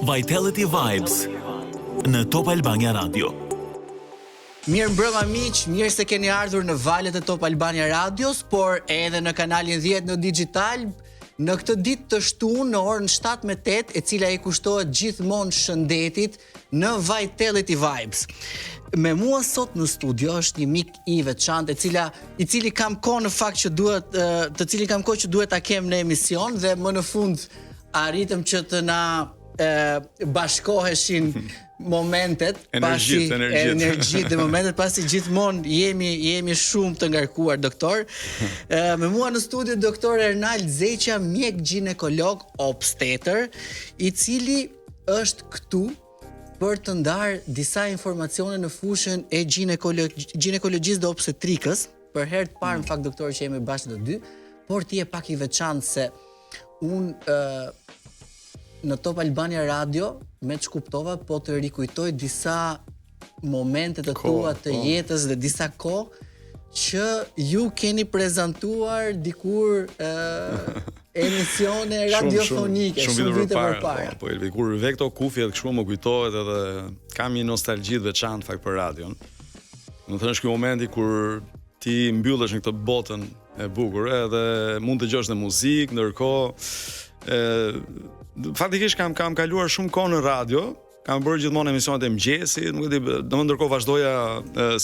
Vitality Vibes në Top Albania Radio. Mirë mbrëma miq, mirë se keni ardhur në valët e Top Albania Radios, por edhe në kanalin 10 në digital, në këtë ditë të shtunë në orën 7:08, e cila i kushtohet gjithmonë shëndetit në Vitality Vibes. Me mua sot në studio është një mik i veçantë, i cili kam kohë në fakt që duhet ta kem në emision dhe më në fund arritëm që të na bashkoheshin momentet, energjit dhe momentet, pasi gjithmonë jemi shumë të ngarkuar, doktor. Me mua në studio doktor Ernald Zeqa, mjek ginekolog obstetër, i cili është këtu për të ndarë disa informacione në fushën e ginekologjisë dhe obstetrikës. Për herë të parë, në fakt, doktor, që jemi bashkë të dy, por ti je pak i veçantë se unë në Top Albania Radio, me që kuptova, po të rikujtoj disa momente të tua të jetës dhe disa kohë që ju keni prezantuar dikur emisione radiofonike, shumë vite përpara. Po, kur ve këto kufjet kështu më kujtohet edhe kam një nostalgji të veçantë fakt për radion. Do të thënë ky momenti kur ti mbyllesh në këtë botën e bukur edhe mund të dëgjosh dhe muzikë, ndërkohë faktikisht kam kaluar shumë kohë në radio, kam bërë gjithmonë emisionet e mëngjesit, nuk e di, domethënë ndërkohë vazhdoja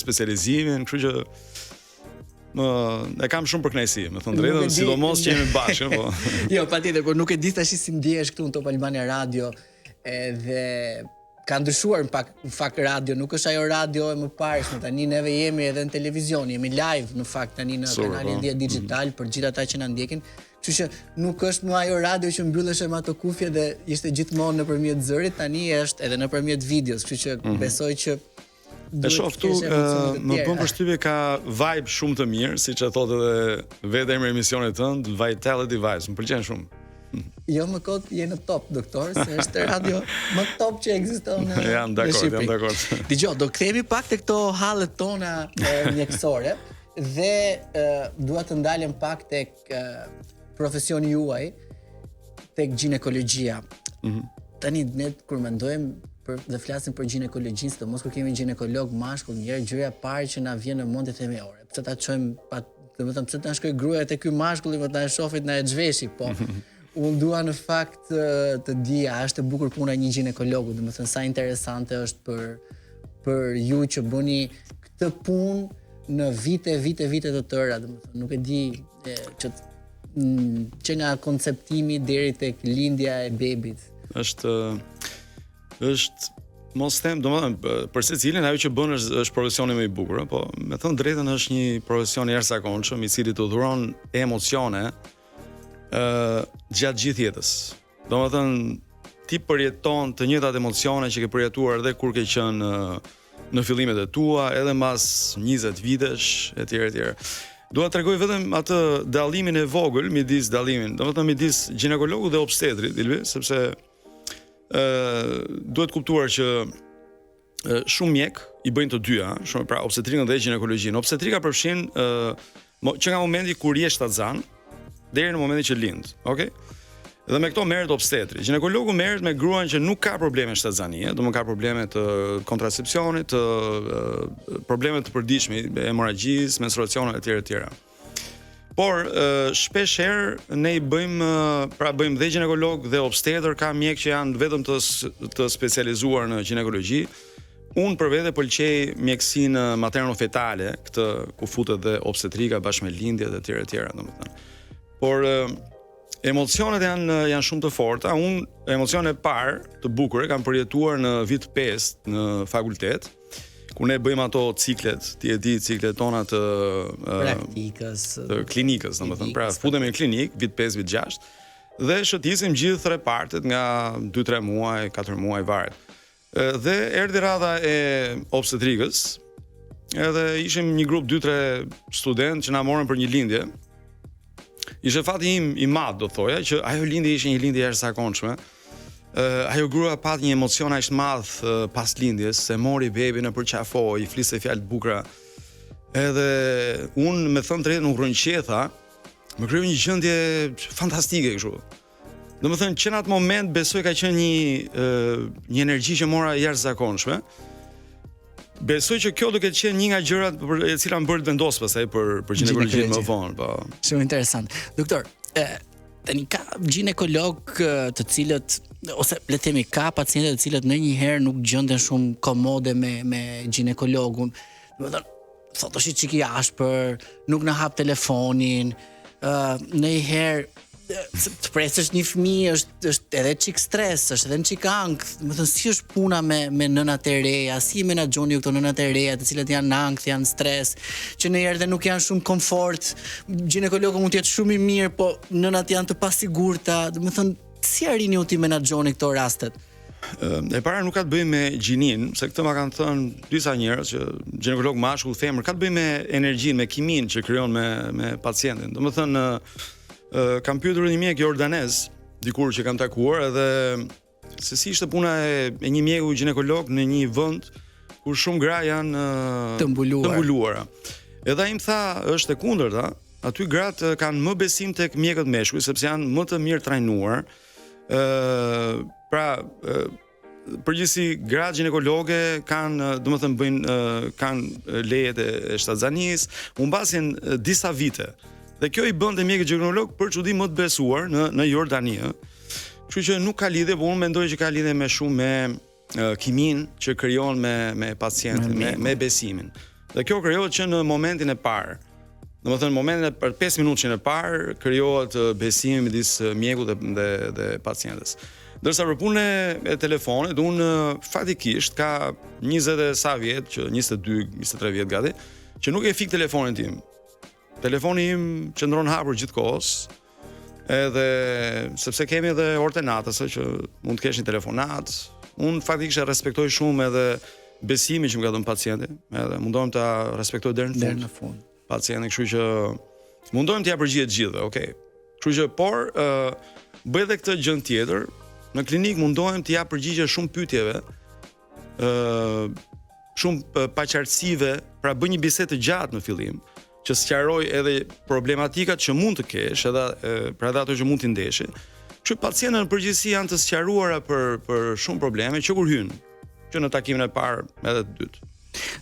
specializimin, kështu që e kam shumë për kënaqësi, më thënë drejtën, sidomos që jemi bashkë, po. Jo, patjetër, por nuk e di tash si ndihesh këtu në Top Albania Radio, edhe ka ndryshuar në fakt radio, nuk është ajo radio e mëparshme, tani neve jemi edhe në televizion, jemi live në fakt tani në kanalin 10 digital për gjithë ata që na ndjekin. Kështu që nuk është më ajo radio që mbyllesh me ato kufje dhe ishte gjithmonë nëpërmjet zërit, tani është edhe nëpërmjet videos, kështu që besoj që e shoh këtu më bën përshtypje ka vibe shumë të mirë, siç e thotë edhe vetë emri i emisionit tënd, Vitality Vibes, më pëlqen shumë. Jo më kot je në top, doktor, se është radio më top që ekziston në Shqipëri. Jam dakord. Dgjoj, do kthehemi pak tek këto hallet tona mjekësore dhe dua të ndalem pak tek profesioni juaj, tek ginekologjia. Tani ne kur mendojmë dhe flasim për ginekologjinë, sidomos kur kemi ginekolog mashkull, njëherë gjëja e parë që na vjen në mend e themi ore, pse ta çojmë domethënë pse ta shkoj gruaja te ky mashkulli, më ta shohit na e xhveshi, po. Unë dua në fakt të dija, është e bukur puna e një ginekologu, domethënë sa interesante është për ju që bëni këtë punë në vite të tëra, domethënë nuk e di që nga konceptimi deri tek lindja e bebit. Është mos them, domethënë për secilin ajo që bën është profesioni më i bukur, po me thënë drejtën është një profesion i jashtëzakonshëm i cili të dhuron emocione gjatë gjithë jetës. Domethënë ti përjeton të njëjtat emocione që ke përjetuar edhe kur ke qenë në fillimet e tua, edhe mbas 20 vitesh etj. Dua të tregoj vetëm atë dallimin e vogël midis ginekologut dhe obstetrit, sepse duhet kuptuar që shumë mjek i bëjnë të dyja, shumë pra obstetrikën dhe ginekologjinë. Obstetrika përfshin që nga momenti kur je shtatzan deri në momentin që lind, okay? Dhe me këto merret obstetri. Ginekologu merret me gruan që nuk ka probleme shtatzanie, do të ka probleme të kontracepcionit, probleme të përditshme, hemorragjisë, menstruacione etj. Por shpesh herë ne i bëjmë dhe ginekolog dhe obstetër, ka mjek që janë vetëm të specializuar në ginekologji. Unë për vete pëlqej mjekësinë materno-fetale, këtë ku futet dhe obstetrika bashkë me lindjet etj. Domethënë. Por emocionet janë shumë të forta. Unë emocionet e parë të bukura kam përjetuar në vit 5 në fakultet, ku ne bëjmë ato ciklet, ti e di ciklet tona të praktikës, të klinikës, domethënë, pra futemi në klinik vit 5, vit 6 dhe shëtisim gjithë 3 partet nga 2-3 muaj, 4 muaj varet. Dhe erdhi radha e obstetrikës, edhe ishim një grup 2-3 studentë që na morën për një lindje. Ishte fati im i madh, do thoja, që ajo lindje ishte një lindje jashtëzakonshme. Ajo grua pat një emocion aq të madh pas lindjes, se mori bebin në përqafoi, i fliste fjalë të bukura. Edhe unë me thënë drejtë nuk rënqetha, më krijoi një gjendje fantastike kështu. Domethënë që në atë moment besoj ka qenë një energji që mora jashtëzakonshme. Besoj që kjo do të qenë një nga gjërat për e cila më bëri të vendos pastaj për ginekologjinë më vonë, po. Shumë interesant. Doktor, tani ka ginekolog të cilët ose le të themi ka pacientë të cilët ndonjëherë nuk gjenden shumë komode me ginekologun. Domethënë thotë është çiki ashpër, nuk na hap telefonin, ndonjëherë të presësh një fëmijë është edhe çik stres, është edhe një çik ankth. Domethënë si është puna me nënat e reja, si menaxhoni ju këto nënat e reja, të cilët janë ankth, janë stres, që ndonjëherë dhe nuk janë shumë komfort. Ginekologu mund të jetë shumë i mirë, po nënat janë të pasigurta. Domethënë si arrini ju ti menaxhoni këto rastet? E para nuk ka të bëjë me gjinin, se këtë ma kanë thënë disa njerëz që ginekolog mashkull, femër, ka të bëjë me energjinë, me kimin që krijon me pacientin. Domethënë kam pyetur një mjek jordanez dikur që kam takuar edhe se si ishte puna e një mjeku ginekolog në një vend ku shumë gra janë të mbuluara. Edhe ai më tha, është e kundërta, aty gratë kanë më besim tek mjekët meshkuj sepse janë më të mirë trajnuar. Përgjithësi gratë ginekologe kanë, domethënë kanë lejet e shtatzanisë, humbasin disa vite. Dhe kjo i bën te mjekët ginekolog për çudi më të besuar në Jordani. Kështu që nuk ka lidhje, por unë mendoj që ka lidhje me shumë me kimin që krijon me pacientin, me besimin. Dhe kjo krijohet që në momentin e parë. Domethënë momentin e për 5 minutën e parë krijohet besimi midis mjekut dhe pacientes. Ndërsa për punën e telefonit, unë fatikisht ka 20 e sa vjet, që 22, 23 vjet gati, që nuk e fik telefonin tim. Telefoni im qëndron hapur gjithkohës, edhe sepse kemi edhe orët e natës që mund të kesh një telefonat. Unë faktikisht e respektoj shumë edhe besimin që më ka dhënë pacienti, edhe mundohem ta respektoj deri në fund. Pacientin, kështu që mundohem t'ia përgjigj të gjithë, okay. Kështu që por bëj edhe këtë gjë tjetër, në klinik mundohem t'ia përgjigje shumë pyetjeve, shumë paqartësive, pra bëj një bisedë të gjatë në fillim, që sqaroj edhe problematikat që mund të kesh, edhe pra edhe ato që mund t'i ndeshi. Kështu pacientët në përgjithësi janë të sqaruara për shumë probleme që kur hyjnë, që në takimin e parë edhe të dytë.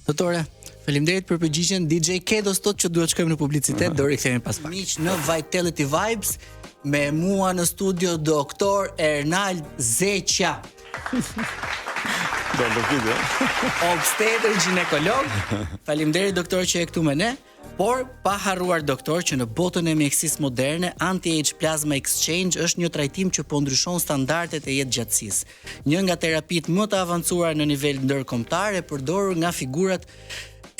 Doktore, faleminderit për përgjigjen. DJ Kedos thotë që duhet shkojmë në publicitet, do rikthehemi pas pak. Miq në Vitality Vibes, me mua në studio doktor Ernald Zeqa. Obstetër ginekolog. Faleminderit doktor që je këtu me ne. Por pa harruar doktor që në botën e mjekësisë moderne, anti-age plasma exchange është një trajtim që po ndryshon standardet e jetëgjatësisë. Një nga terapitë më të avancuara në nivel ndërkombëtar e përdorur nga figurat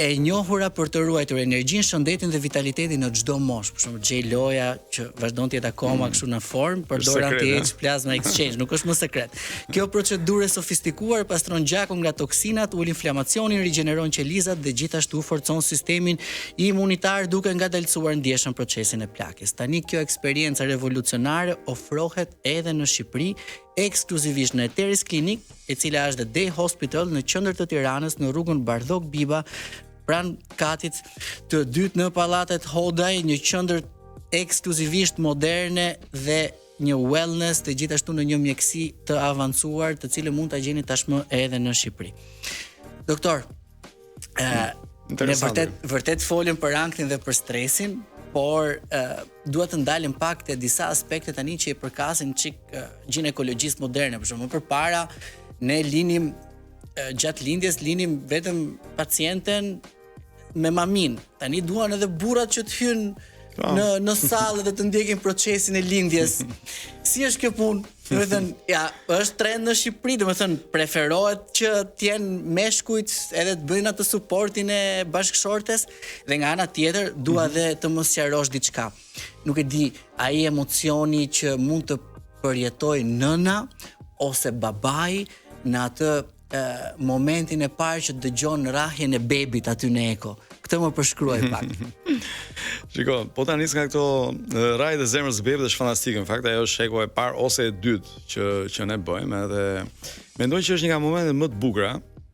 e njohura për të ruajtur energjinë, shëndetin dhe vitalitetin në çdo moshë. Për shembull, J Loja që vazhdon të jetë akoma kështu në formë, përdor anti-age plasma exchange, nuk është më sekret. Kjo procedurë e sofistikuar pastron gjakun nga toksinat, ul inflamacionin, rigjeneron qelizat dhe gjithashtu forcon sistemin imunitar duke ngadalësuar ndjeshëm procesin e plakjes. Tani kjo eksperiencë revolucionare ofrohet edhe në Shqipëri, ekskluzivisht në Eteris Klinik, e cila është Day Hospital në qendër të Tiranës në rrugën Bardhok Biba, pranë katit të dytë në pallatet Hodaj, një qendër ekskluzivisht moderne dhe një wellness të gjithashtu në një mjekësi të avancuar, të cilën mund ta gjeni tashmë edhe në Shqipëri. Doktor, ne vërtet folëm për anktin dhe për stresin, por duhet të ndalim pak te disa aspekte tani që i përkasin çik ginekologjisë moderne. Për shembull, përpara ne linim gjatë lindjes linim vetëm pacienten me mamin. Tani duan edhe burrat që të hyjnë në sallë dhe të ndjekin procesin e lindjes. Si është kjo punë? Domethënë, ja, është trend në Shqipëri, domethënë preferohet që të jenë meshkujt edhe të bëjnë atë suportin e bashkëshortes, dhe nga ana tjetër dua edhe të më sqarosh diçka. Nuk e di, ai emocioni që mund të përjetojë nëna ose babai në atë momentin e parë që dëgjon rrahjen e bebit aty në eko. Këtë më përshkruaj pak. Shiko, po ta nis nga këto rrahjet e zemrës së bebit është fantastike. Në fakt ajo është sheku e parë ose e dytë që ne bëjmë, edhe mendoj që është një nga momentet më të bukura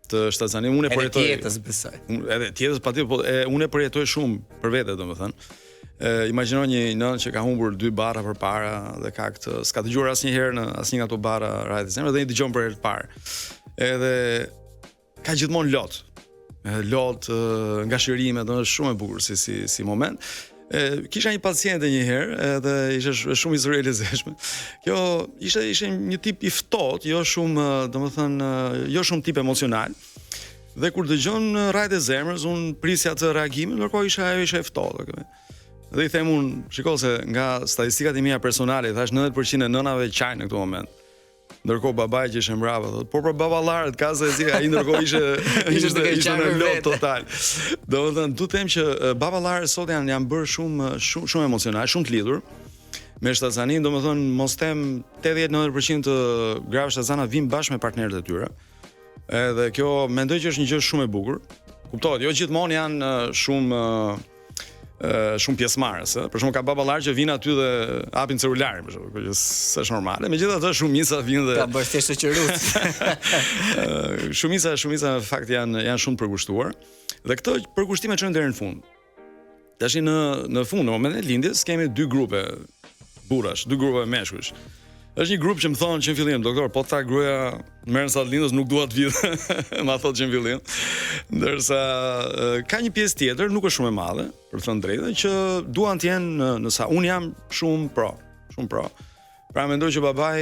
të shtatzanim. Unë e përjetoj. Edhe tjetës besoj. Edhe tjetës patjetër, po unë e përjetoj shumë për vete, domethënë. Imagjino një nën që ka humbur 2 barra përpara dhe ka këtë, s'ka dëgjuar asnjëherë në asnjë nga ato barra rreth zemrës dhe i dëgjon për herë të parë. Edhe ka gjithmonë lot nga shërime, do është shumë e bukur si moment. Kisha një paciente një herë, edhe ishte shumë histori e lezetshme. Kjo ishte një tip i ftohtë, jo shumë, domethënë, jo shumë tip emocional. Dhe kur dëgjon rrajt e zemrës, unë prisja të reagimin, ndërkohë ajo ishte e ftohtë. Dhe i them unë, shiko se nga statistikat e mia personale, thash 90% e nënave qajnë në këtë moment. Ndërkohë babai që ishte mbrapa thotë, po për baballarët ka se ai ndërkohë ishte në lot total. Domethënë, du të them që baballarët sot janë bërë shumë emocional, shumë të lidhur me shtatzanin, domethënë mos them 80-90% të grave shtatzana vijnë bashkë me partnerët e tyre. Edhe kjo mendoj që është një gjë shumë e bukur. Kuptohet, jo gjithmonë janë shumë pjesëmarrës, për shembull ka baballar që vinë aty dhe hapin celularin, për shembull, që s'është normale. Megjithatë shumica vinë dhe ka bërë thjesht shoqërues. Shumica në fakt janë shumë të përkushtuar. Dhe këto përkushtime çojnë deri në fund. Tash në fund, në momentin e lindjes, kemi 2 grupe burrash, 2 grupe meshkujsh. Është një grup që më thonë që në fillim, doktor, po tha gruaja merren sa të lindës nuk dua të vjedh. Ma thotë që në fillim. Ndërsa ka një pjesë tjetër, nuk është shumë e madhe, për të thënë drejtën, që duan të jenë në sa unë jam shumë pro. Pra mendoj që babai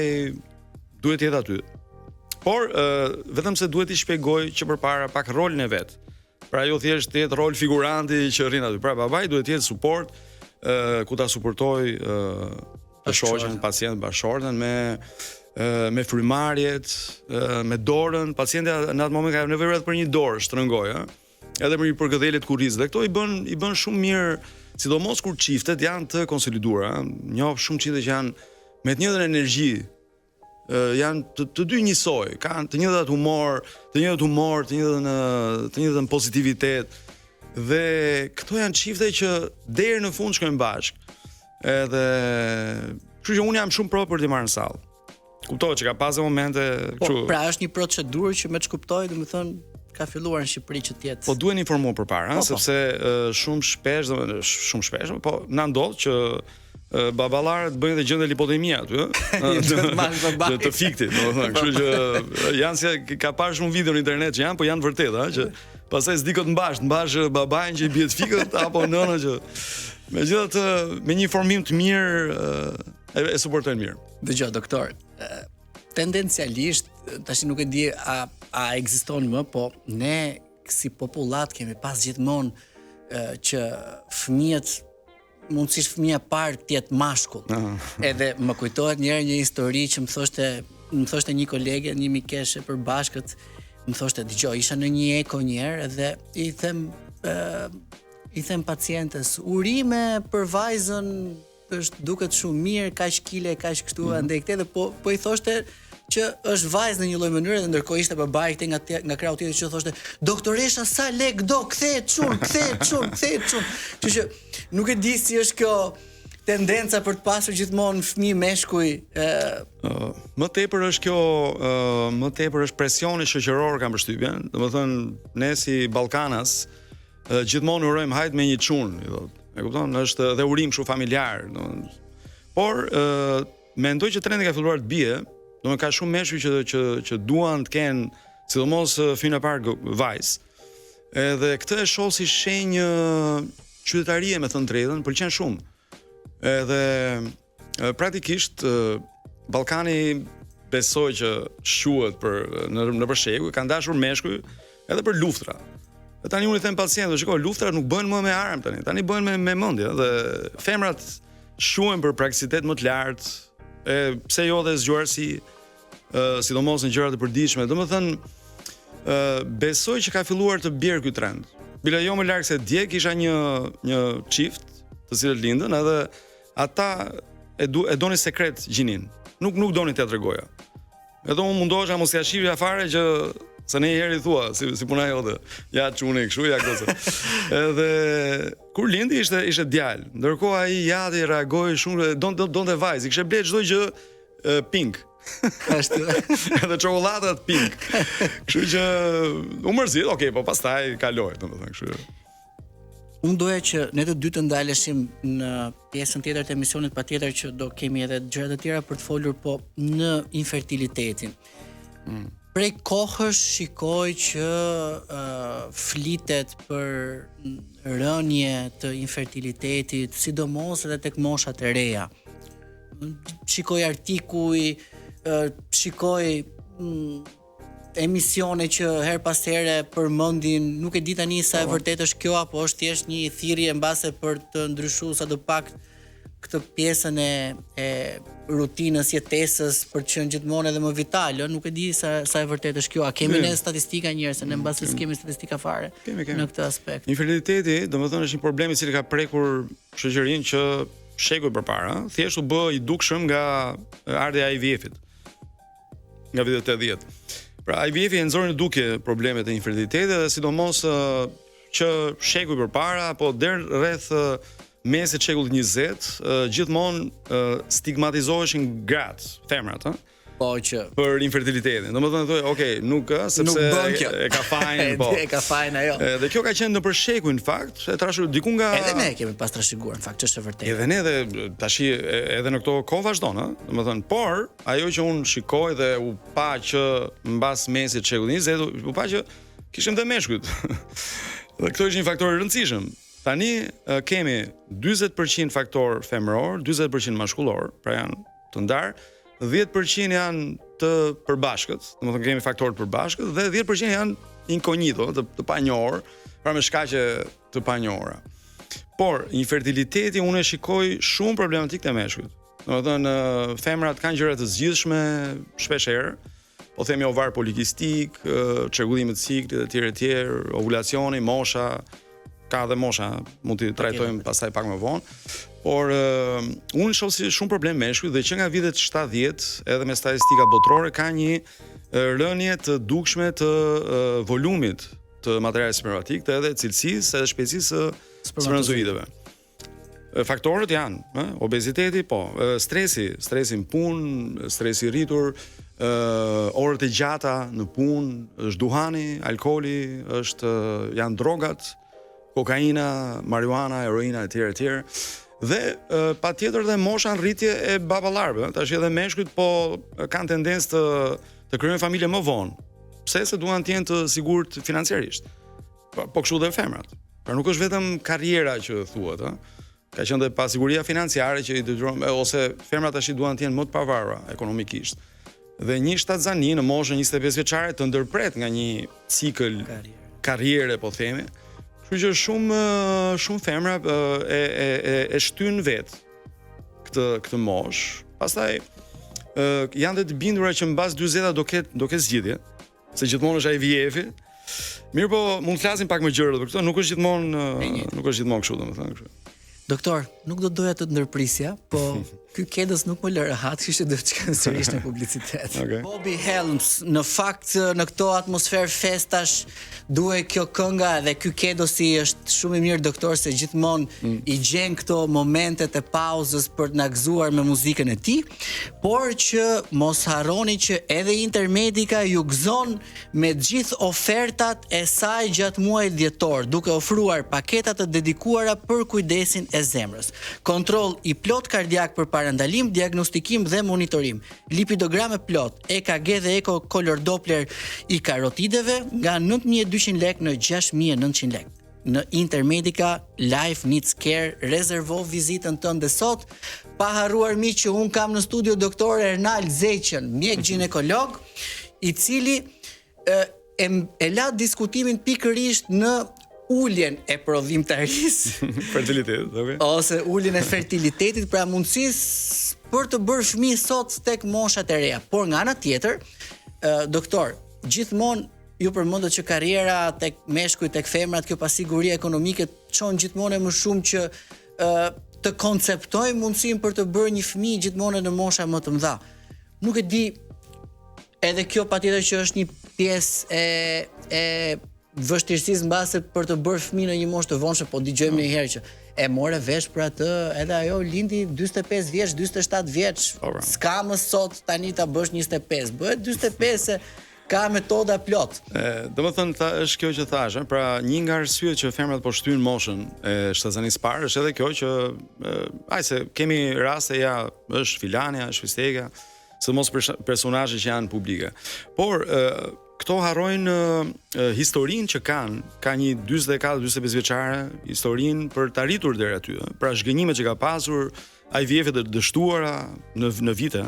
duhet të jetë aty. Por vetëm se duhet i shpjegoj që përpara pak rolin e vet. Pra jo thjesht të jetë rol figuranti që rrin aty. Pra babai duhet të jetë suport, ku ta suportoj shoqen, pacient bashkëshorten me frymarrjet, me dorën, pacienti në atë moment ka nevojë vetëm për një dorë shtrëngoj, edhe për një përkëdhelje të kurrizit. Dhe këto i bën shumë mirë, sidomos kur çiftet janë të konsoliduara, njoh shumë çifte që janë me të njëjtën energji, janë të dy njësoj, kanë të njëjtat humor, të njëjtën pozitivitet. Dhe këto janë çifte që deri në fund shkojnë bashkë. Edhe kështu që unë jam shumë pro për t'i marrë në sallë. Kuptohet që ka pasë momente kështu. Pra është një procedurë që me të kuptoj, domethënë ka filluar në Shqipëri që të jetë. Po duhen informuar përpara, sepse shumë shpesh, po na ndodh që baballarët bëjnë dhe gjendë lipodemia aty, të fiktit, domethënë, kështu që janë se ka parë shumë video në internet që janë, po janë të vërtetë, që pastaj s'dikot mbash babain që i bie të fikët apo nënën që megjithatë me një informim të mirë e suportojnë mirë. Dëgjoj doktor, tendencialisht tash nuk e di a ekziston më, po ne si popullat kemi pas gjithmonë që fëmijët mundësisht fëmia parë të jetë mashkull. Edhe më kujtohet një histori që më thoshte një kolege, një mikeshe për bashkët, më thoshte dëgjoj, isha në një eko një herë dhe i them pacientes, urime për vajzën duket shumë mirë, kaq kile, kaq kështu, andaj këtë dhe po i thoshte që është vajzë në një lloj mënyre dhe ndërkohë ishte babai këtej nga krau tjetër që thoshte doktoresha sa lek do kthehet çun. Kështu që nuk e di si është kjo tendenca për të pasur gjithmonë fëmijë meshkuj. Më tepër është kjo, më tepër është presioni shoqëror kam përshtypjen. Domethënë ne si ballkanas gjithmonë urojmë hajt me një çun, i thotë. E kupton? Është dhe urim kështu familjar, domethënë. Por mendoj që trendi ka filluar të bie. Domethënë ka shumë meshkuj që duan të kenë, sidomos fëmijën e parë vajzë. Edhe këtë e shoh si shenjë qytetarie, me thënë drejtën, pëlqen shumë. Edhe praktikisht Ballkani besoj që shquhet në përshekuj, kanë dashur meshkuj edhe për luftra. Dhe tani unë i them pacientëve, shikoj, luftrat nuk bëhen më me armë tani bëhen me mendje, dhe femrat shquhen për prakticitet më të lartë, pse jo dhe zgjuarsi, sidomos në gjërat e përditshme. Domethënë, besoj që ka filluar të bjerë ky trend. Bila jo më larg se dje kisha një çift të cilët lindën, edhe ata e donin sekret gjinin. Nuk donin t'ia tregoja. Edhe unë mundohesha mos ia shihja fare që se ne herë i thua si puna jote. Ja çuni kështu, ja kështu. Edhe kur lindi ishte djalë. Ndërkohë ai jati reagoi shumë, donte vajzë, kishte bler çdo gjë pink. Ashtu. Edhe çokoladat pink. Kështu që u mërzit, okay, po pastaj kaloi, domethënë, kështu. Unë doja që ne të dy të ndaleshim në pjesën tjetër të emisionit, patjetër që do kemi edhe gjëra të tjera për të folur, po në infertilitetin. Prej kohësh shikoj që flitet për rënje të infertilitetit, sidomos edhe tek moshat e reja. Shikoj artikuj, shikoj emisione që her pas here përmendin, nuk e di tani sa e vërtet është kjo apo është thjesht një thirrje mbase për të ndryshuar sadopak këtë pjesën e rutinës jetesës për të qenë gjithmonë edhe më vital, nuk e di sa e vërtet është kjo. A kemi ne statistika njëherë se ne mbase s'kemi statistika fare në këtë aspekt. Infertiliteti, domethënë është një problem i cili ka prekur shoqërinë që shekuj përpara, thjesht u bë i dukshëm nga ardha e IVF-it. Nga vitet 80. Pra IVF-i e nxori në dukje problemet e infertilitetit dhe sidomos që shekuj përpara apo deri rreth mesit të shekullit 20, gjithmonë stigmatizoheshin gratë, femrat, po që për infertilitetin. Domethënë thonë, okay, nuk sepse e ka fajin, po. E ka fajin ajo. Dhe kjo ka qenë nëpër shekuj në fakt, e trashëguar diku nga edhe ne kemi pas trashëguar në fakt, ç'është e vërtetë. Edhe ne dhe tash edhe në këto kohë vazhdon, domethënë, por ajo që unë shikoj dhe u pa që mbas mesit të shekullit 20, u pa që kishim dhe meshkujt. Dhe këto është një faktor i rëndësishëm. Tani kemi 40% faktor femëror, 40% mashkullor, pra janë të ndarë, 10% janë të përbashkët, domethënë kemi faktorë të përbashkët dhe 10% janë incognito, të panjohur, pra me shkaqe të panjohura. Por infertiliteti unë e shikoj shumë problematik te meshkujt. Domethënë femrat kanë gjëra të zgjidhshme shpesh herë, po themi ovar polikistik, çrregullimet ciklit etj etj, ovulacioni, mosha, ka dhe mosha, mund t'i trajtojmë pastaj pak më vonë. Por unë shoh si shumë problem meshkuj dhe që nga vitet 70 edhe me statistika botërore ka një rënje të dukshme të volumit të materialit spermatik, të edhe cilësisë edhe shpejtësisë së spermatozoideve. Faktorët janë, obeziteti, po, stresi në punë, stresi i rritur, orët e gjata në punë, është duhani, alkooli, janë drogat, kokaina, marijuana, heroina etj etj. Dhe patjetër dhe mosha në rritje e baballarëve, tash edhe meshkujt po kanë tendencë të krijojnë familje më vonë. Pse? Se duan të jenë të sigurt financiarisht. Po kështu dhe femrat. Pra nuk është vetëm karriera që thuhet, ka qenë dhe pasiguria financiare që i detyron, ose femrat tash duan të jenë më të pavarura ekonomikisht. Dhe një shtatzani në moshën 25 vjeçare të ndërpret nga një cikël karriere, po themi. Kështu që shumë femra e shtyn vet këtë moshë. Pastaj janë dhe të bindura që mbas 40 do ketë zgjidhje, se gjithmonë është IVF-i. Mirë, po mund të flasim pak më gjëra për këtë, nuk është gjithmonë kështu, domethënë kështu. Doktor, nuk do doja të ndërprisja, po ky Kedos nuk më lë rahat, kishte do të shkon sërish në publicitet. Okay. Bobby Helms, në fakt në këto atmosferë festash duhet kjo kënga dhe ky Kedosi është shumë i mirë doktor se gjithmonë i gjen këto momentet e pauzës për të na gëzuar me muzikën e tij, por që mos harroni që edhe Intermedica ju gëzon me të gjithë ofertat e saj gjatë muajit dhjetor, duke ofruar paketa të dedikuara për kujdesin e zemrës. Kontroll i plot kardiak për parandalim, diagnostikim dhe monitorim. Lipidograme plot, EKG dhe ekokolor Doppler i karotideve nga 9.200 lek në 6.900 lek. Në Intermedica, Life Needs Care, rezervo vizitën tënde sot, pa harruar mi që unë kam në studio doktor Ernald Zeqen, mjek ginekolog, i cili e la diskutimin pikërisht në uljen e prodhimtarisë, fertilitetit, okay. Ose uljen e fertilitetit, pra mundësisë për të bërë fëmijë sot tek moshat e reja. Por nga ana tjetër, doktor, gjithmonë ju përmendët që karriera tek meshkujt, tek femrat, kjo pasiguria ekonomike çon gjithmonë më shumë që të konceptojmë mundësinë për të bërë një fëmijë gjithmonë në mosha më të mëdha. Nuk e di, edhe kjo patjetër që është një pjesë e vështirësisë mbase për të bërë fëmijë në një moshë të vonshme, po dëgjojmë një herë që e morë vesh për atë, edhe ajo lindi 45 vjeç, 47 vjeç. S'ka më sot tani ta bësh 25, bëhet 45 Ka metoda plot. Domethënë është kjo që thash, pra një nga arsyet që femrat po shtyjnë moshën e shtazanisë parë është edhe kjo që se kemi raste është filania, është fisteka, sidomos personazhe që janë publike. Por këto harrojnë historinë që ka një 44-45 vjeçare, historinë për të arritur deri aty. Pra zhgënjimet që ka pasur, IVF-et të dështuara në vite.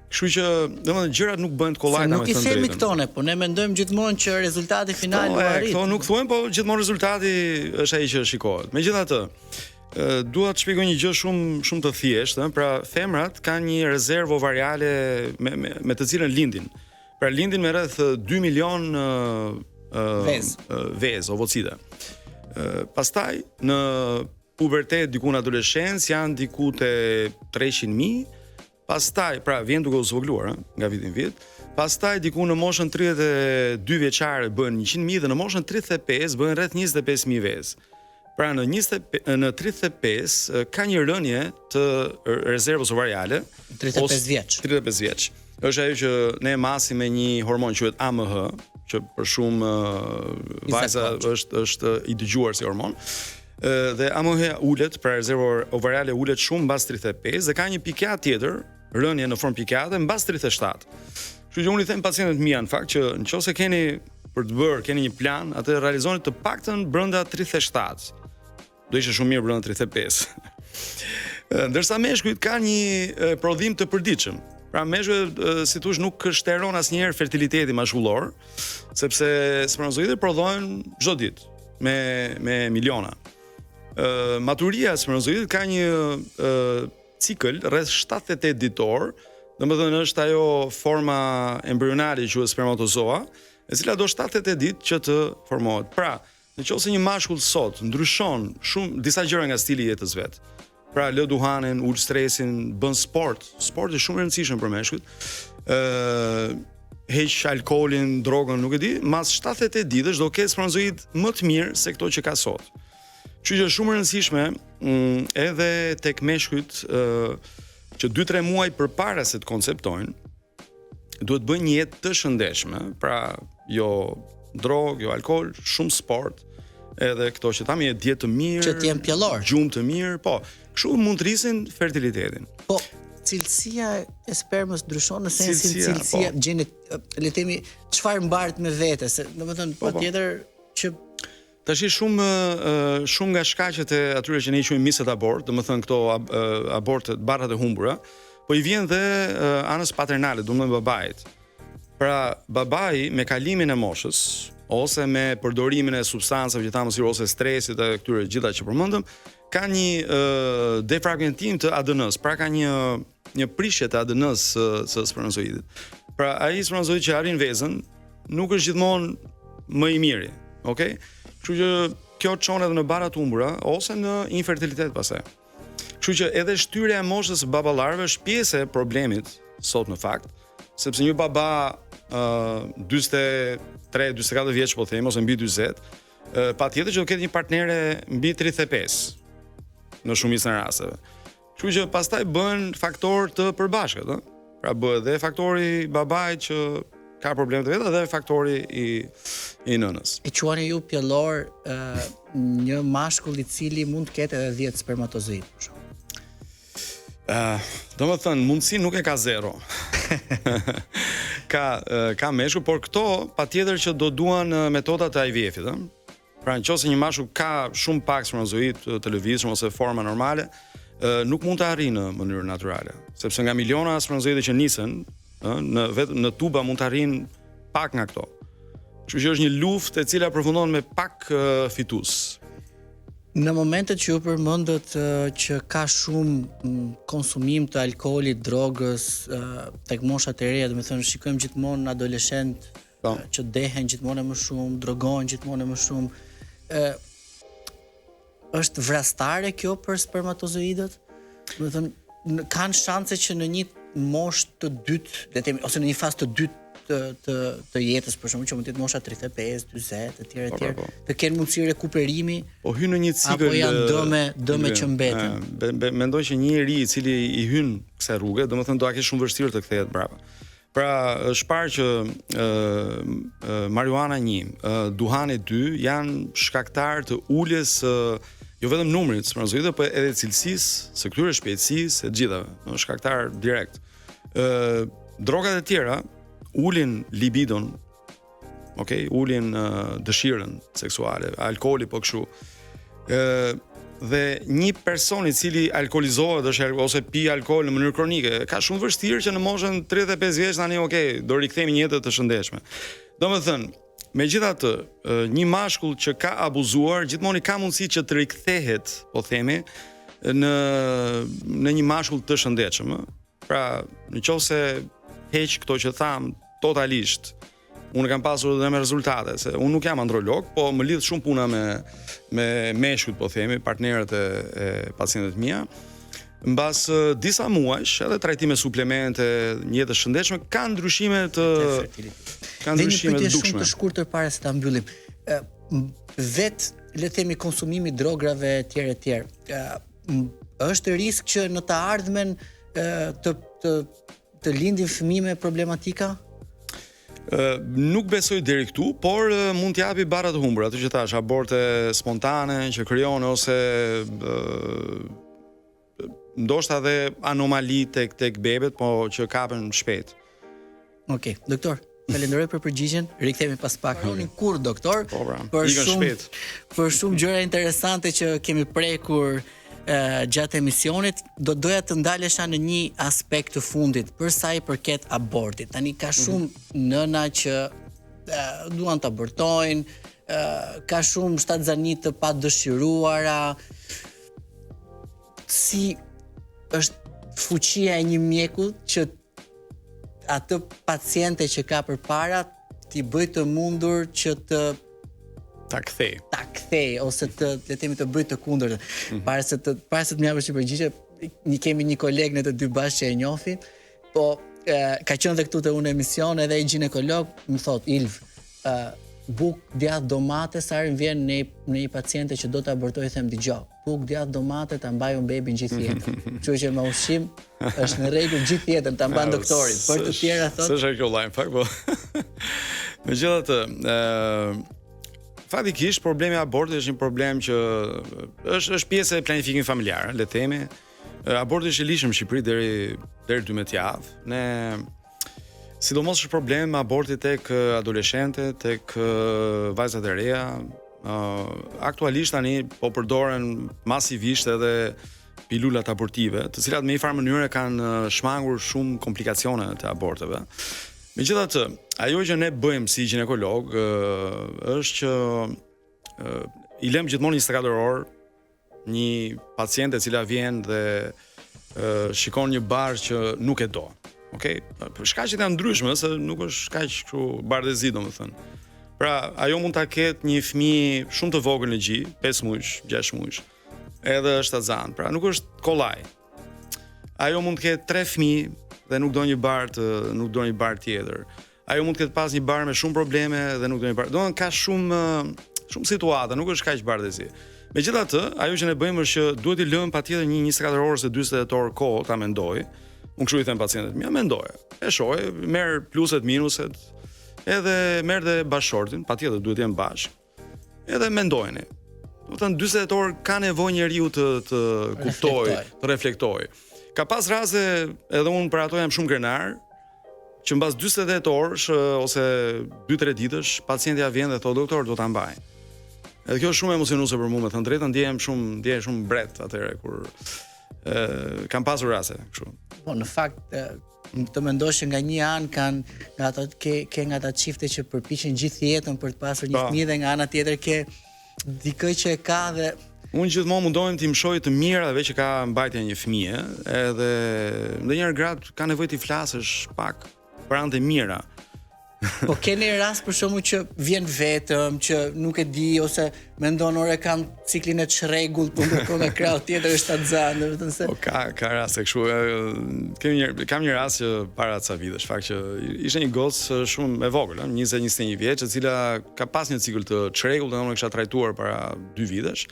Kështu që domethënë gjërat nuk bëhen të kollajta me të drejtën. Nuk i themi këto ne, po ne mendojmë gjithmonë që rezultati final u arrit. Këto nuk thuajmë, po gjithmonë rezultati është ai që shikohet. Megjithatë, dua të shpjegoj një gjë shumë të thjeshtë, pra femrat kanë një rezervë ovariale me të cilën lindin. Pra lindin me rreth 2 milion vezë, ovocide. Pastaj në pubertet, diku në adoleshencë janë diku te 300.000. Pastaj, pra vjen duke u zvogluar nga viti në vit. Pastaj diku në moshën 32 vjeçare bëhen 100.000 dhe në moshën 35 bëhen rreth 25.000 vezë. Pra në 35 ka një rënje të rezervës ovariale 35 vjeç. 35 vjeç. Është ajo që ne masim me një hormon quhet AMH, që për shumë vajza është i dëgjuar si hormon. Dhe AMH ulet, pra rezerva ovariale ulet shumë mbas 35 dhe ka një pikë tjetër, rënje në formë pikate mbas 37. Kështu që unë i them pacientëve të mia në fakt që nëse keni një plan, atë realizoni të paktën brenda 37. Do ishte shumë mirë brenda 35. Ndërsa meshkujt kanë një prodhim të përditshëm. Pra meshkujt si thosh nuk shteron asnjëherë fertiliteti maskullor, sepse spermatozoidët prodhohen çdo ditë me miliona. Maturia e spermatozoidit ka një cikël rreth 78 ditor, domethënë është ajo forma embrionale që quhet spermatozoa, e cila do 78 ditë që të formohet. Pra, nëse një mashkull sot ndryshon shumë disa gjëra nga stili i jetës vet. Pra, lë duhanin, ul stresin, bën sport. Sporti është shumë i rëndësishëm për meshkujt. Heq alkoolin, drogën, nuk e di, mas 78 ditësh do ketë spermatozoid më të mirë se këto që ka sot. Kështu që është shumë e rëndësishme edhe tek meshkujt që 2-3 muaj përpara se të konceptojnë, duhet bëjnë një jetë të shëndetshme, pra jo drogë, jo alkool, shumë sport, edhe këto që thamë një dietë të mirë, që të jenë pjellor, gjumë të mirë, po. Kështu mund të rrisin fertilitetin. Po, cilësia e spermës ndryshon në sensin cilësia le të themi çfarë mbaret me vete, se domethënë patjetër që tash shumë nga shkaqet e atyre që ne i quajmë miset abort, domethënë këto abortet, barrat e humbura, po i vjen dhe anës paternale, domethënë babait. Pra babai me kalimin e moshës ose me përdorimin e substancave që thamë si ose stresit e këtyre gjitha që përmendëm, ka një defragmentim të ADN-s, pra ka një prishje të ADN-s së spermatozoidit. Pra ai spermatozoid që arrin vezën nuk është gjithmonë më i miri, okay? Kështu që kjo çon edhe në barrat humbura ose në infertilitet pastaj. Kështu që edhe shtyrja e moshës së baballarëve është pjesë e problemit sot në fakt, sepse një baba 43-44 vjeç po them ose mbi 40, patjetër që do ketë një partnere mbi 35 në shumicën e rasteve. Kështu që pastaj bëhen faktor të përbashkët, ëh. Pra bëhet dhe faktori babait që ka probleme të veta dhe faktori i nënës. E quani ju pjellor një mashkull i cili mund të ketë edhe 10 spermatozoid për shkak. Domethënë mundësi nuk e ka zero. ka meshkull, por këto patjetër që do duan metodat e IVF-it, ëh. Pra nëse një mashkull ka shumë pak spermatozoid të lëvizshëm ose forma normale, nuk mund të arrijë në mënyrë natyrale, sepse nga miliona spermatozoide që nisen në tuba mund të arrijnë pak nga këto. Kështu që është një luftë e cila përfundon me pak fitues. Në momentet që ju përmendët që ka shumë konsumim të alkoolit, drogës tek moshat e reja, domethënë shikojmë gjithmonë adoleshent që dehen gjithmonë më shumë, drogohen gjithmonë më shumë. Është vrastare kjo për spermatozoidët? Domethënë kanë shanse që në një moshë të dytë, le të themi, ose në një fazë të dytë të jetës, për shembull, që mund të jetë mosha 35, 40 etj, të kenë mundësi rekuperimi, po hyn në një cikël apo janë dëme që mbeten. Mendoj që një njerëz i cili i hyn kësaj rruge, domethënë do ta kesh shumë vështirë të kthehet brapa. Pra, është parë që marijuana 1, duhani 2 janë shkaktar të uljes jo vetëm numrit spermatozoidëve, por edhe cilësisë së këtyre shpejtësisë e gjithave, në shkaktar direkt. Drogat e tjera ulin libidon, ulin dëshirën seksuale, alkooli po kështu. Dhe një person i cili alkoolizohet ose pi alkool në mënyrë kronike, ka shumë vështirë që në moshën 35 vjeç tani do rikthehemi në jetë të shëndetshme. Domethënë, megjithatë, një mashkull që ka abuzuar gjithmonë ka mundësi që të rikthehet, po themi, në një mashkull të shëndetshëm. Pra, nëse heq këto që tham totalisht, unë kam pasur edhe me rezultate, se unë nuk jam androlog, po më lidh shumë puna me meshkujt, po themi, partnerët e pacientët mia. Mbas disa muajsh, edhe trajtime suplemente, një jetë shëndetshme, ka ndryshime të dukshme. Dhe një pyetje shumë të shkurtër para se ta mbyllim. Le të themi konsumimi i drograve etj. Është risk që në të ardhmen të lindin fëmijë me problematika? Nuk besoj deri këtu, por mund t'japi barra të humbura, atë që thash, aborte spontane që krijon ose ndoshta edhe anomali tek bebet, po që kapen shpejt. Okej, doktor, falenderoj për përgjigjen. Rikthehemi pas pak. Kur doktor? Për shumë gjëra interesante që kemi prekur gjatë emisionit, doja të ndalesha në një aspekt të fundit për sa i përket abortit. Tani ka shumë nëna që duan të abortojnë, ka shumë shtatzanit të padëshiruara. Si është fuqia e një mjeku që atë paciente që ka përpara t'i bëj të mundur që ta kthej ose le të themi të bëj të kundërt. Para se të më japësh një përgjigje, kemi një koleg në të dy bashkë që e njohim, po ka qenë edhe këtu te unë emision, edhe ai ginekolog më thot, Ilv, buk djath domate sa herë vjen në një paciente që do të abortojë, them dëgjoj, buk djath domate ta mbaj un bebin gjithë jetën. Kështu që me ushqim është në rregull gjithë jetën, ta mban doktorit. Për të tjera thotë. S'është kjo lajm fakt, po. Megjithatë, faktikisht problemi i abortit është një problem që është pjesë e planifikimit familjar, le të themi. Aborti është i lishëm në Shqipëri deri 12 javë. Ne sidomos është problem me aborti tek adoleshentët, tek vajzat e reja. Aktualisht tani po përdoren masivisht edhe pilulat abortive, të cilat me një farë mënyre kanë shmangur shumë komplikacione të aborteve. Megjithatë, ajo që ne bëjmë si ginekolog është që i lëm gjithmonë 24 orë një paciente e cila vjen dhe shikon një barë që nuk e do. Shkaqet janë ndryshme, se nuk është kaq kështu bardhëzi, domethënë. Pra, ajo mund ta ketë një fëmijë shumë të vogël në gjë, 5 muaj, 6 muaj, edhe është azan, pra nuk është kollaj. Ajo mund të ketë 3 fëmijë dhe nuk do një bar tjetër. Ajo mund të ketë pas një bar me shumë probleme dhe nuk do një bar. Domethënë ka shumë situata, nuk është kaq bardhëzi. Megjithatë, ajo që ne bëjmë është që duhet i lëmë patjetër një 24 orë ose 48 orë kohë ta mendoj. Unë kështu i them pacientët mia, mendoje. E shohë, merr pluset, minuset, edhe merr dhe bashkëshortin, patjetër duhet të jenë bashkë. Edhe mendojeni. Do të thënë 48 orë ka nevojë njeriu të kuptojë, të reflektojë. Ka pas raste, edhe unë për ato jam shumë krenar, që mbas 48 orësh ose 2-3 ditësh pacientja vjen dhe thotë doktor, do ta mbaj. Edhe kjo është shumë emocionuese për mua, me thënë drejtën, ndjehem shumë mbret atëherë kur kam pasur raste kështu. Po në fakt të mendosh që nga një anë kanë nga ato nga ata çifte që përpiqen gjithë jetën për të pasur një fëmijë, dhe nga ana tjetër ke dikë që e ka dhe unë gjithmonë mundohem të mësoj të mirat që ka mbajtja një fëmie, edhe ndonjëherë gratë ka nevojë të flasësh pak për anë të mira. Po keni rast për shkakun që vjen vetëm, që nuk e di ose mendon ore kam ciklin e çrregullt, po ndërkohë nga krau tjetër është azan, domethënë se po ka raste kështu. Kam një rast që para ca vitesh, fakt që ishte një gocë shumë e vogël, 20-21 vjeç, e cila ka pas një cikël të çrregullt, dhe unë e kisha trajtuar para 2 vitesh.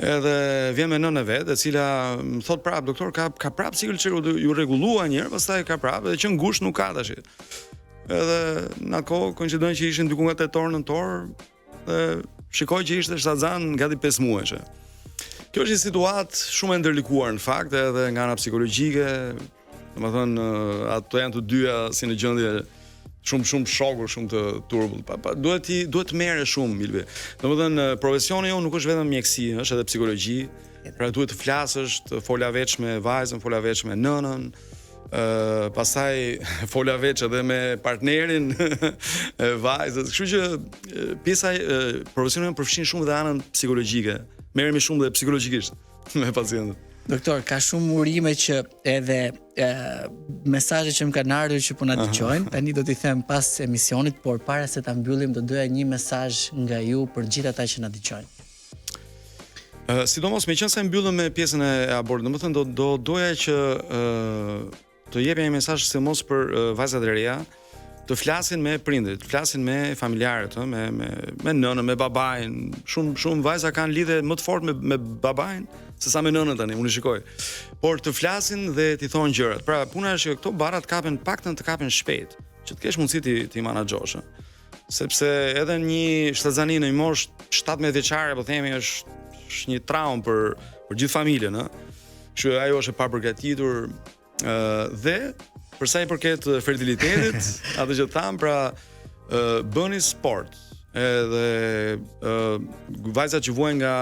Edhe vjen me nënën e vet, e cila më thot prap, doktor, ka prap sikël që ju rregullua një herë, pastaj ka prap, edhe që ngusht nuk ka tash. Edhe në atë kohë koincidojnë që ishin diku nga tetor nëntor, dhe shikoj që ishte shtazan gati 5 muajsh. Kjo është një situatë shumë e ndërlikuar në fakt, edhe nga ana psikologjike, domethënë ato janë të dyja si në gjendje shumë shoku, shumë të turbull. Duhet të merresh shumë, Milvi. Domethënë profesioni jon nuk është vetëm mjekësi, është edhe psikologji. Pra duhet të flasësh, të fola veç me vajzën, fola veç me nënën, pastaj fola veç edhe me partnerin e vajzës. Kështu që pjesa profesioni jon përfshin shumë dhe anën psikologjike. Merremi shumë dhe psikologjikisht me pacientët. Doktor, ka shumë urime që edhe mesazhet që më kanë ardhur që po na dëgjojnë, tani do t'i them pas emisionit, por para se ta mbyllim do doja një mesazh nga ju për gjithë ata që na dëgjojnë. Sidomos me qenë se mbyllëm me pjesën e abortit, domethënë doja që të jepja një mesazh sidomos për vajzat e reja, të flasin me prindrit, të flasin me familjarët, me nënën, me babain. Shumë vajza kanë lidhje më të fortë me babain sesa me nënën tani, unë shikoj. Por të flasin dhe t'i thonë gjërat. Pra puna është që këto barrat kapen paktën të kapen shpejt, që të kesh mundësi ti menaxhosh. Sepse edhe një shtazani në një moshë 17 vjeçare, po themi, është një traumë për gjithë familjen, ëh. Kështu ajo është e papërgatitur dhe për sa i përket fertilitetit, atë që tham, pra bëni sport. Edhe vajzat që vuajnë nga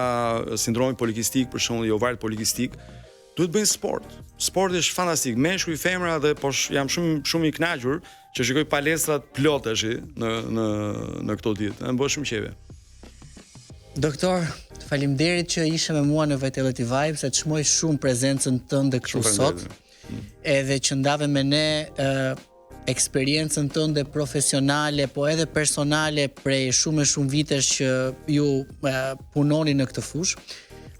sindromi polikistik, për shembull, i ovarit polikistik, duhet bëjnë sport. Sporti është fantastik, meshkuj, femra, dhe jam shumë i kënaqur që shikoj palestrat plot tash në këto ditë. Më bësh shumë qejve. Doktor, faleminderit që ishe me mua në Vitality Vibes, e çmoj shumë prezencën tënde këtu sot. Edhe që ndave me ne eksperiencën tënde profesionale, po edhe personale prej shumë vitesh që ju punoni në këtë fushë.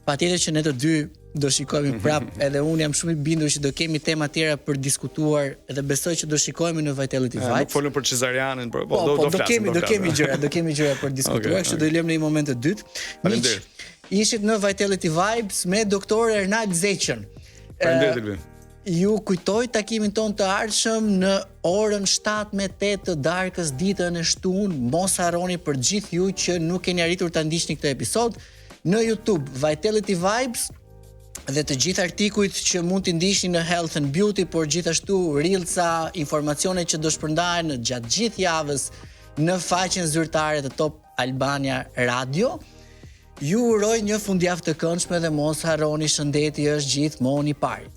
Patjetër që ne të dy do shikojmë prap, edhe unë jam shumë i bindur që do kemi tema tjera për diskutuar, edhe besoj që do shikojmë në Vitality Vibes. Nuk folëm për cezarianin, do kemi gjëra për diskutuar, kështu do i lëm në një moment të dytë. Miq, ishit në Vitality Vibes me doktor Ernald Zeqën. Faleminderit. Ju kujtoj takimin ton të ardhshëm në orën 7:08 të darkës ditën e shtunë. Mos harroni, për gjithë ju që nuk keni arritur ta ndiqni këtë episod, në YouTube Vitality Vibes dhe të gjithë artikujt që mund t'i ndiqni në Health and Beauty, por gjithashtu reelsa, informacione që do shpërndahen gjatë gjithë javës në faqen zyrtare të Top Albania Radio. Ju uroj një fundjavë të këndshme dhe mos harroni, shëndeti është gjithmonë i pari.